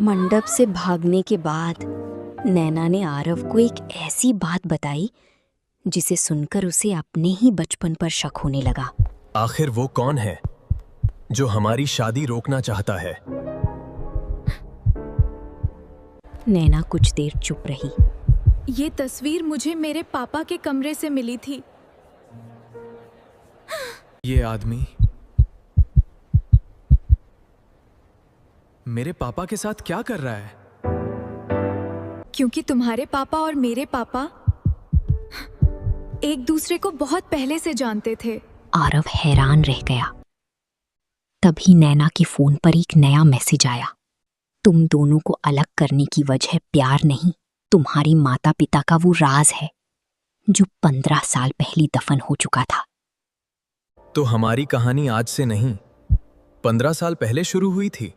मंडप से भागने के बाद नैना ने आरव को एक ऐसी बात बताई जिसे सुनकर उसे अपने ही बचपन पर शक होने लगा। आखिर वो कौन है जो हमारी शादी रोकना चाहता है? नैना कुछ देर चुप रही। ये तस्वीर मुझे मेरे पापा के कमरे से मिली थी। ये आदमी मेरे पापा के साथ क्या कर रहा है? क्योंकि तुम्हारे पापा और मेरे पापा एक दूसरे को बहुत पहले से जानते थे। आरव हैरान रह गया। तभी नैना के फोन पर एक नया मैसेज आया। तुम दोनों को अलग करने की वजह प्यार नहीं, तुम्हारी माता पिता का वो राज है जो 15 साल पहले दफन हो चुका था। तो हमारी कहानी आज से नहीं, 15 साल पहले शुरू हुई थी।